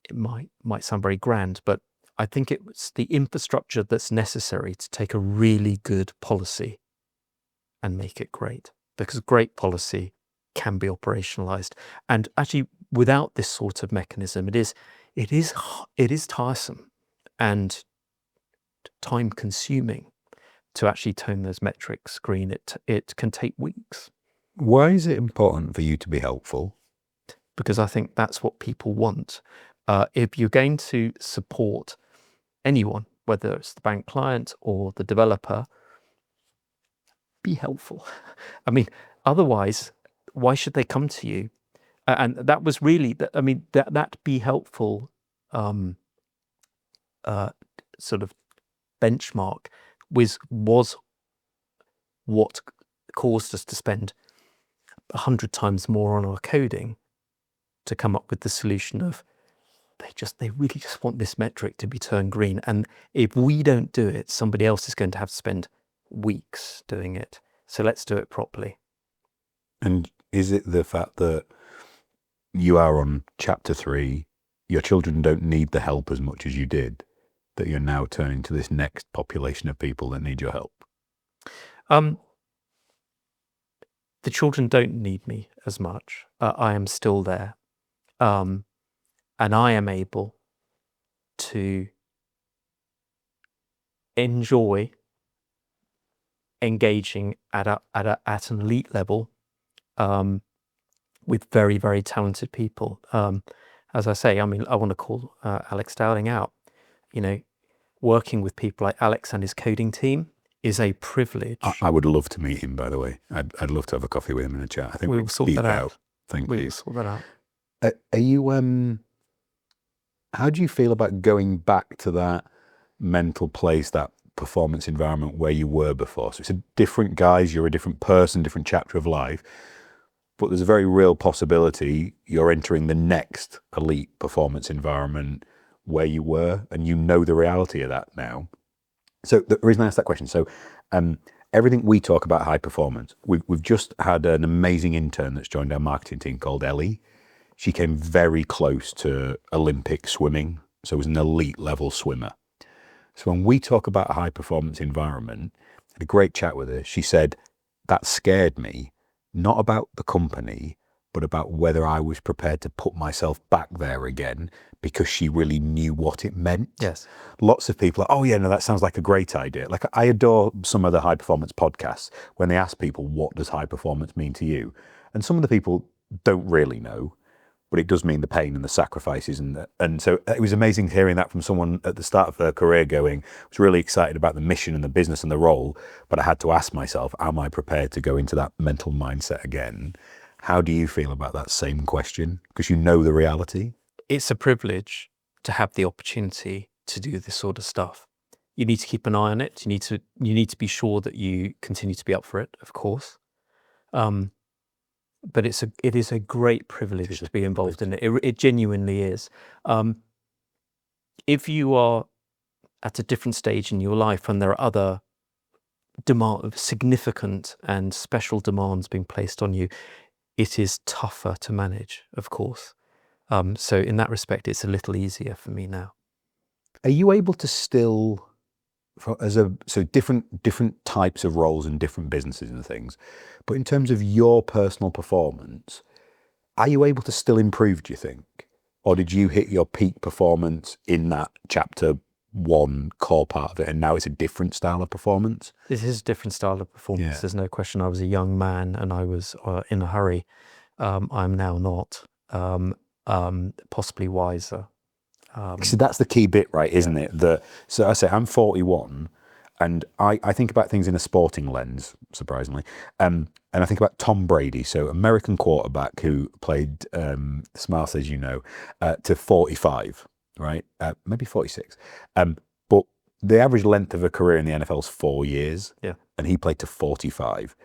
it might sound very grand, but I think it's the infrastructure that's necessary to take a really good policy and make it great, because great policy can be operationalized. And actually, without this sort of mechanism, it is tiresome and time consuming to actually turn those metrics green. It can take weeks. Why is it important for you to be helpful? Because I think that's what people want. If you're going to support anyone, whether it's the bank client or the developer, be helpful. I mean, otherwise, why should they come to you? And that was really, that be helpful sort of benchmark was what caused us to spend 100 times more on our coding to come up with the solution of they really just want this metric to be turned green. And if we don't do it, somebody else is going to have to spend weeks doing it. So let's do it properly. And is it the fact that you are on chapter 3, your children don't need the help as much as you did, that you're now turning to this next population of people that need your help? The children don't need me as much. I am still there. And I am able to enjoy engaging at an elite level with very, very talented people. As I say, I want to call Alex Dowling out. Working with people like Alex and his coding team is a privilege. I would love to meet him, by the way. I'd love to have a coffee with him in a chat. I think we'll sort that out. Thank you. We'll sort that out. Are you? How do you feel about going back to that mental place, that performance environment where you were before? So it's a different guise, you're a different person, different chapter of life, but there's a very real possibility you're entering the next elite performance environment where you were, and you know the reality of that now. So the reason I asked that question, everything we talk about high performance, we've just had an amazing intern that's joined our marketing team called Ellie. She came very close to Olympic swimming, so was an elite level swimmer. So when we talk about a high performance environment, I had a great chat with her. She said, that scared me, not about the company, but about whether I was prepared to put myself back there again, because she really knew what it meant. Yes. Lots of people are, oh yeah, no, that sounds like a great idea. Like, I adore some of the high performance podcasts when they ask people, what does high performance mean to you? And some of the people don't really know, but it does mean the pain and the sacrifices. And so it was amazing hearing that from someone at the start of their career going, I was really excited about the mission and the business and the role, but I had to ask myself, am I prepared to go into that mental mindset again? How do you feel about that same question? Because you know the reality. It's a privilege to have the opportunity to do this sort of stuff. You need to keep an eye on it. You need to be sure that you continue to be up for it, of course. But it is a great privilege to be involved in it. It genuinely is. If you are at a different stage in your life and there are other significant and special demands being placed on you, it is tougher to manage, of course. So in that respect, it's a little easier for me now. Are you able to still, so different types of roles and different businesses and things, but in terms of your personal performance, are you able to still improve, do you think? Or did you hit your peak performance in that chapter one core part of it, and now it's a different style of performance. This is a different style of performance. Yeah. There's no question. I was a young man and I was in a hurry. I'm now not. Possibly wiser. So that's the key bit, right? Isn't it? So I say I'm 41, and I think about things in a sporting lens, surprisingly. And I think about Tom Brady, so American quarterback who played Smart, as you know, to 45, right? Maybe 46. But the average length of a career in the NFL is 4 years, Yeah. and he played to 45.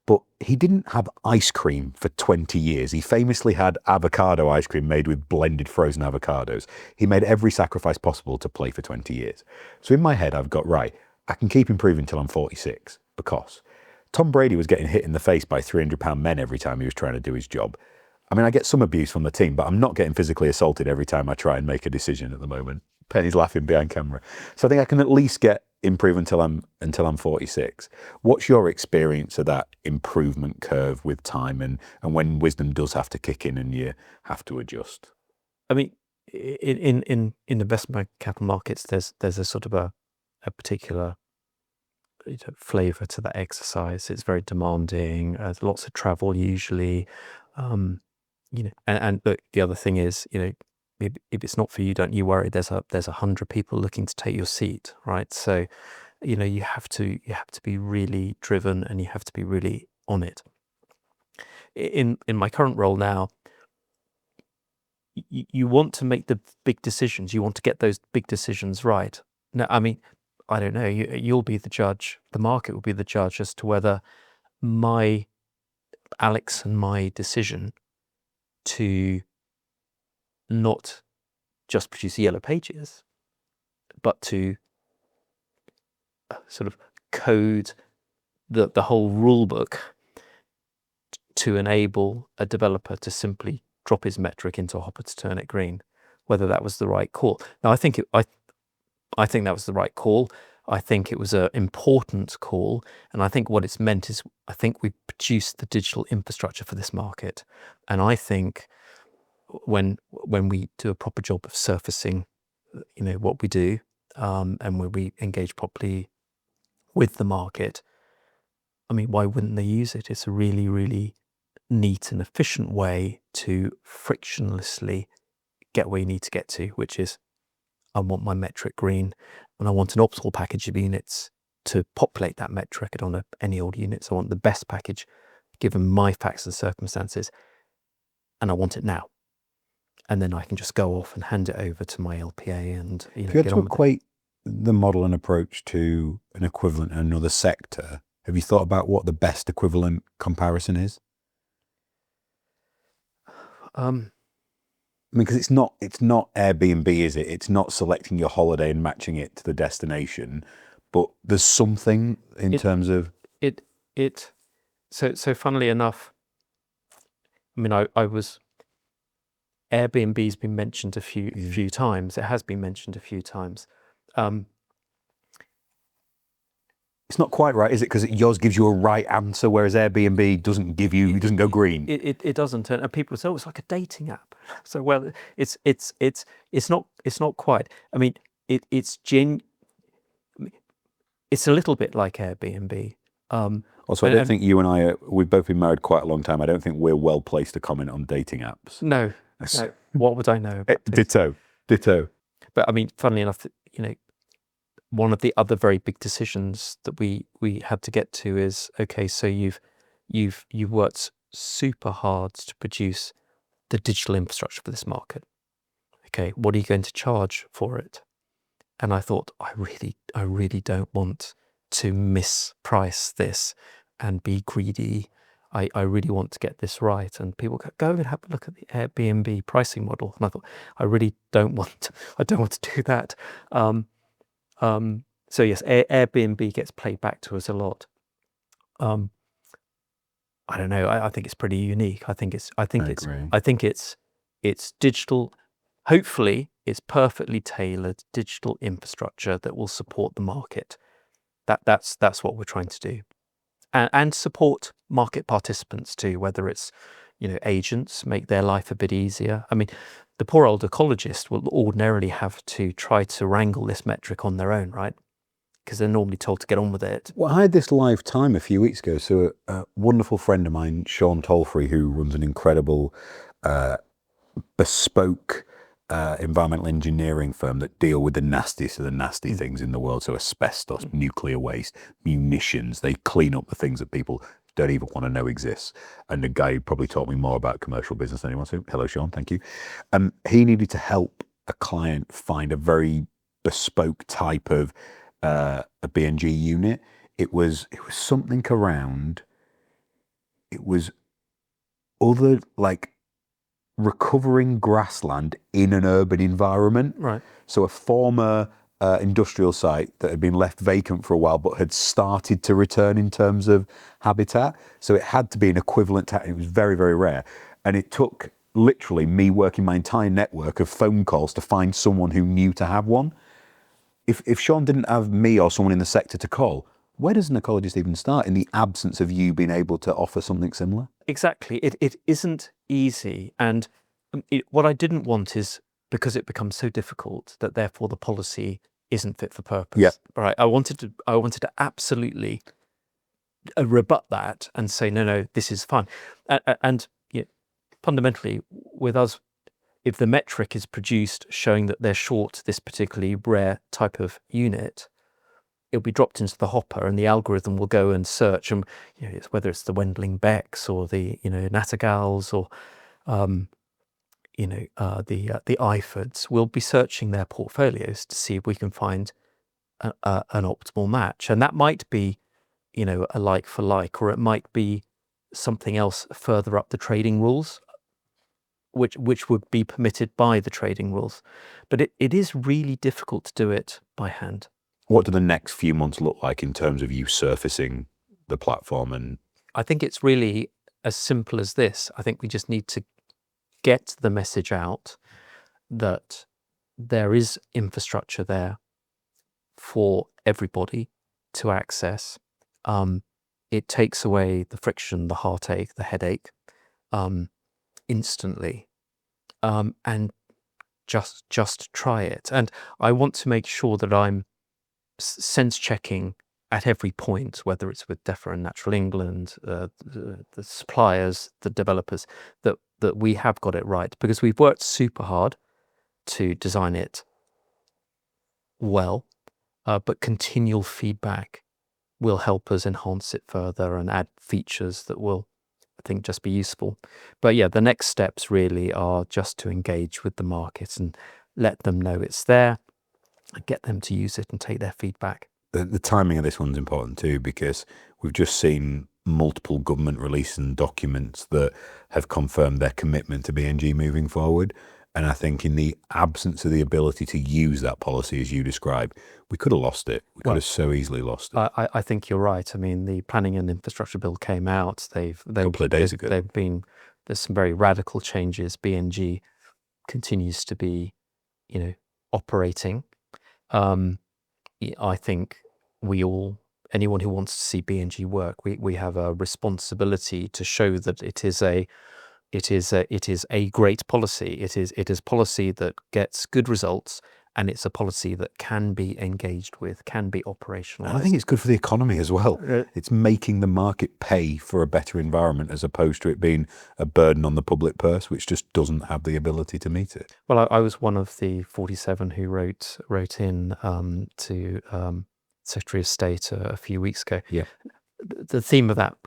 But he didn't have ice cream for 20 years. He famously had avocado ice cream made with blended frozen avocados. He made every sacrifice possible to play for 20 years. So in my head, I've got, right, I can keep improving till I'm 46, because Tom Brady was getting hit in the face by 300-pound men every time he was trying to do his job. I mean, I get some abuse from the team, but I'm not getting physically assaulted every time I try and make a decision at the moment. Penny's laughing behind camera. So I think I can at least get improve until I'm 46. What's your experience of that improvement curve with time, and when wisdom does have to kick in and you have to adjust? I mean, in investment capital markets, there's a sort of a particular flavor to that exercise. It's very demanding. Lots of travel usually. And look, the other thing is, if it's not for you, don't you worry. There's 100 people looking to take your seat, right? So, you have to be really driven, and you have to be really on it. In my current role now, you want to make the big decisions. You want to get those big decisions right. Now, I mean, I don't know. You'll be the judge. The market will be the judge as to whether Alex and my decision to not just produce yellow pages, but to sort of code the whole rule book to enable a developer to simply drop his metric into a hopper to turn it green, whether that was the right call. Now, I think that was the right call. I think it was an important call, and I think what it's meant is, I think we produced the digital infrastructure for this market, and I think when we do a proper job of surfacing, what we do, and when we engage properly with the market, I mean, why wouldn't they use it? It's a really, really neat and efficient way to frictionlessly get where you need to get to, which is, I want my metric green, and I want an optimal package of units to populate that metric. I don't want any old units. I want the best package given my facts and circumstances, and I want it now. And then I can just go off and hand it over to my LPA and If you had to equate the model and approach to an equivalent in another sector, have you thought about what the best equivalent comparison is? I mean, because it's not Airbnb, is it? It's not selecting your holiday and matching it to the destination, but there's something in terms of it. So funnily enough, I mean, I was. Airbnb's been mentioned a few times. It has been mentioned a few times. It's not quite right, is it? Because yours gives you a right answer, whereas Airbnb doesn't go green. It doesn't, and people say, "Oh, it's like a dating app." So, well, it's not quite. I mean, it's a little bit like Airbnb. Also, I don't think you and I we've both been married quite a long time. I don't think we're well placed to comment on dating apps. No. What would I know about this? Ditto. But I mean, funnily enough, one of the other very big decisions that we had to get to is, okay, so you've worked super hard to produce the digital infrastructure for this market. Okay, what are you going to charge for it? And I thought, I really don't want to misprice this and be greedy. I really want to get this right. And people go and have a look at the Airbnb pricing model. And I thought, I really don't want to do that. So yes, Airbnb gets played back to us a lot. I don't know. I think it's pretty unique. I think it's digital. Hopefully, it's perfectly tailored digital infrastructure that will support the market. That's what we're trying to do. And support market participants too, whether it's, agents, make their life a bit easier. I mean, the poor old ecologist will ordinarily have to try to wrangle this metric on their own, right? Because they're normally told to get on with it. Well, I had this live time a few weeks ago. So a wonderful friend of mine, Sean Tolfrey, who runs an incredible bespoke environmental engineering firm that deal with the nastiest of the nasty things in the world. So asbestos, nuclear waste, munitions, they clean up the things that people don't even want to know exists. And the guy who probably taught me more about commercial business than anyone. So hello, Sean, thank you. He needed to help a client find a very bespoke type of a BNG unit. It was something around, it was other like recovering grassland in an urban environment. Right. So a former industrial site that had been left vacant for a while but had started to return in terms of habitat. So it had to be an equivalent to, it was very, very rare. And it took literally me working my entire network of phone calls to find someone who knew to have one. If Sean didn't have me or someone in the sector to call, where does an ecologist even start in the absence of you being able to offer something similar? Exactly. It isn't easy. And what I didn't want is, because it becomes so difficult, that therefore the policy isn't fit for purpose. Yeah. Right. I wanted to absolutely rebut that and say, no, this is fine. And fundamentally, with us, if the metric is produced showing that they're short this particularly rare type of unit, it'll be dropped into the hopper, and the algorithm will go and search, and whether it's the Wendling Becks or the Nattergals or the IFODs, we'll be searching their portfolios to see if we can find an optimal match, and that might be a like for like, or it might be something else further up the trading rules, which would be permitted by the trading rules. But it is really difficult to do it by hand. What do the next few months look like in terms of you surfacing the platform? And I think it's really as simple as this. I think we just need to get the message out that there is infrastructure there for everybody to access. It takes away the friction, the heartache, the headache instantly, and just try it. And I want to make sure that I'm sense checking at every point, whether it's with DEFRA and Natural England, the suppliers, the developers, that we have got it right, because we've worked super hard to design it well, but continual feedback will help us enhance it further and add features that will, I think, just be useful. But yeah, the next steps really are just to engage with the market and let them know it's there and get them to use it and take their feedback. The timing of this one's important too, because we've just seen multiple government releasing documents that have confirmed their commitment to BNG moving forward. And I think in the absence of the ability to use that policy as you describe, we could have lost it. We could have so easily lost it. I think you're right. I mean, the Planning and Infrastructure Bill came out. A couple of days ago. There's some very radical changes. BNG continues to be, operating. I think anyone who wants to see BNG work, we have a responsibility to show that it is a great policy. It is policy that gets good results, and it's a policy that can be engaged with, can be operationalized. And I think it's good for the economy as well. It's making the market pay for a better environment, as opposed to it being a burden on the public purse, which just doesn't have the ability to meet it. Well, I was one of the 47 who wrote in to Secretary of State a few weeks ago. Yeah. The theme of that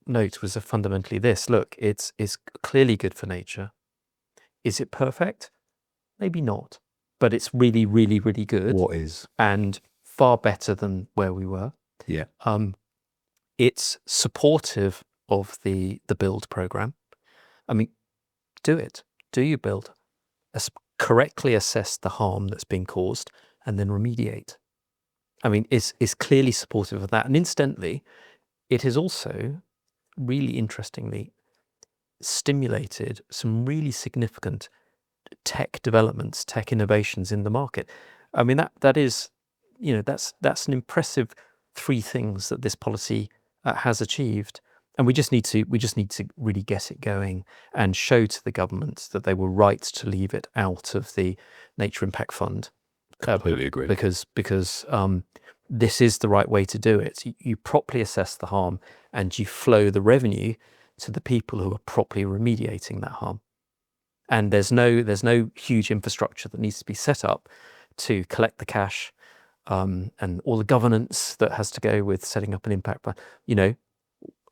note was fundamentally this: look, it's clearly good for nature. Is it perfect? Maybe not, but it's really, really, really good. What is? And far better than where we were. Yeah. It's supportive of the build program. I mean, do it. Do you build? Correctly assess the harm that's been caused and then remediate. I mean, it's clearly supportive of that. And incidentally, it has also, really interestingly, stimulated some really significant tech developments, tech innovations in the market. I mean, that is, that's an impressive three things that this policy has achieved. And we just need to really get it going and show to the government that they were right to leave it out of the Nature Impact Fund. Completely agree. Because this is the right way to do it. You properly assess the harm and you flow the revenue to the people who are properly remediating that harm. And there's no huge infrastructure that needs to be set up to collect the cash and all the governance that has to go with setting up an impact plan. You know,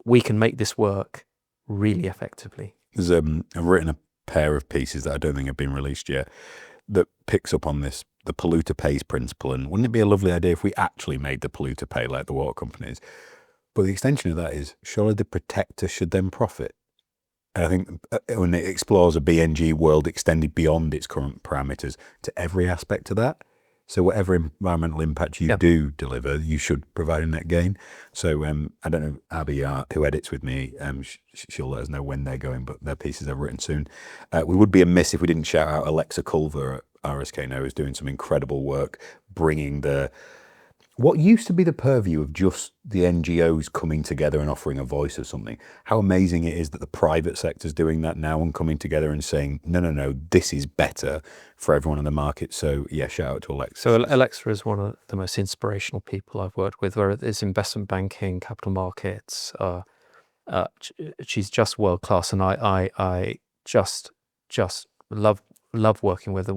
we can make this work really effectively. There's I've written a pair of pieces that I don't think have been released yet that picks up on this, the polluter pays principle. And wouldn't it be a lovely idea if we actually made the polluter pay like the water companies? But the extension of that is, surely the protector should then profit. And I think when it explores a BNG world extended beyond its current parameters to every aspect of that, so whatever environmental impact you do deliver, you should provide a net gain. So I don't know, Abby, who edits with me, she'll let us know when they're going, but their pieces are written soon. We would be amiss if we didn't shout out Alexa Culver at RSK Now, who's doing some incredible work, bringing what used to be the purview of just the NGOs coming together and offering a voice of something. How amazing it is that the private sector's doing that now and coming together and saying, no, this is better for everyone in the market. So yeah, shout out to Alexa. So Alexa is one of the most inspirational people I've worked with, whether it's investment banking, capital markets. She's just world class, and I just love working with her,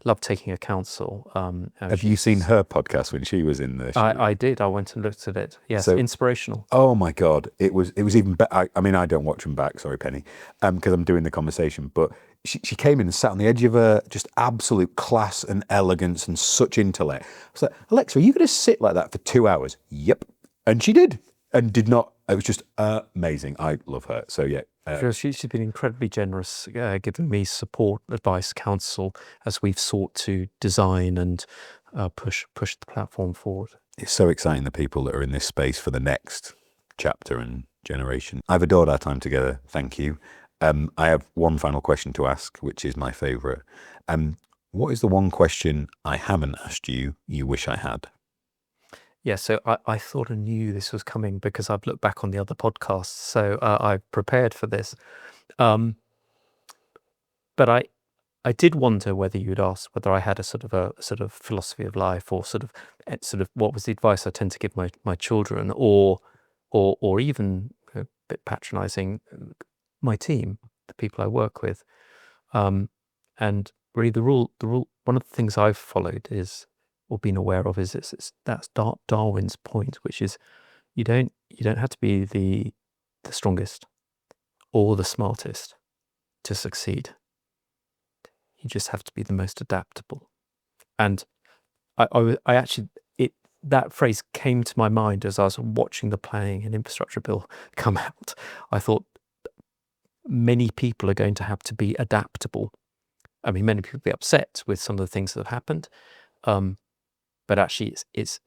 love taking her counsel. Have you seen her podcast when she was in there? I did. I went and looked at it. Yes, so, inspirational. Oh my God. It was even better. I mean, I don't watch them back, sorry, Penny, because I'm doing the conversation, but she came in and sat on the edge of her just absolute class and elegance and such intellect. I was like, Alexa, are you going to sit like that for 2 hours? Yep. And she did, and did not. It was just amazing. I love her. So yeah. She's been incredibly generous, giving me support, advice, counsel as we've sought to design and push the platform forward. It's so exciting, the people that are in this space for the next chapter and generation. I've adored our time together. Thank you. I have one final question to ask, which is my favorite. What is the one question I haven't asked you wish I had? Yeah, so I thought I knew this was coming because I've looked back on the other podcasts, so I've prepared for this. But I did wonder whether you'd ask whether I had a sort of philosophy of life, or sort of what was the advice I tend to give my children, or even a bit patronizing, my team, the people I work with. And really the rule, one of the things I've followed is, or been aware of, is that's Darwin's point, which is you don't have to be the strongest or the smartest to succeed. You just have to be the most adaptable. And I actually, that phrase came to my mind as I was watching the planning and infrastructure bill come out. I thought many people are going to have to be adaptable. I mean, many people will be upset with some of the things that have happened. But actually, it's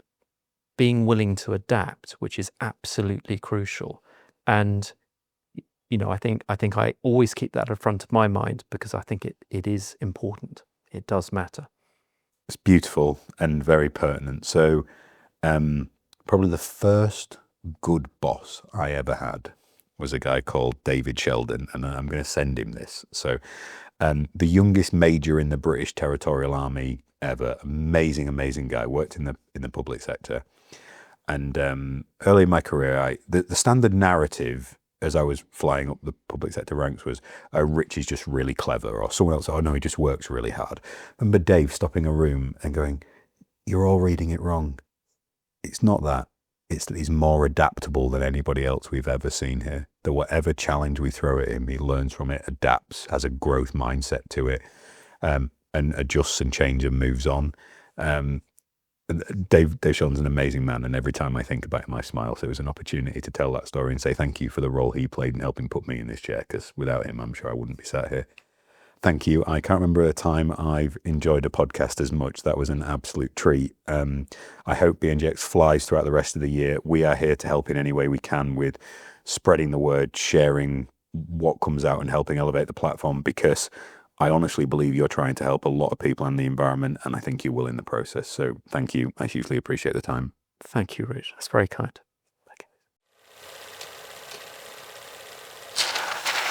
being willing to adapt, which is absolutely crucial. And I think I always keep that at the front of my mind, because I think it is important. It does matter. It's beautiful and very pertinent. So, probably the first good boss I ever had was a guy called David Sheldon, and I'm going to send him this. So, the youngest major in the British Territorial Army ever, amazing guy, worked in the public sector. And early in my career, the standard narrative as I was flying up the public sector ranks was, Rich is just really clever, or someone else, oh no, he just works really hard. I remember Dave stopping a room and going, you're all reading it wrong. It's not that. It's that he's more adaptable than anybody else we've ever seen here. That whatever challenge we throw at him, he learns from it, adapts, has a growth mindset to it, and adjusts and changes and moves on. Dave Sheldon's an amazing man, and every time I think about him, I smile. So it was an opportunity to tell that story and say thank you for the role he played in helping put me in this chair, because without him, I'm sure I wouldn't be sat here. Thank you. I can't remember a time I've enjoyed a podcast as much. That was an absolute treat. I hope BNGX flies throughout the rest of the year. We are here to help in any way we can with spreading the word, sharing what comes out and helping elevate the platform, because I honestly believe you're trying to help a lot of people and the environment, and I think you will in the process. So thank you. I hugely appreciate the time. Thank you, Rich. That's very kind.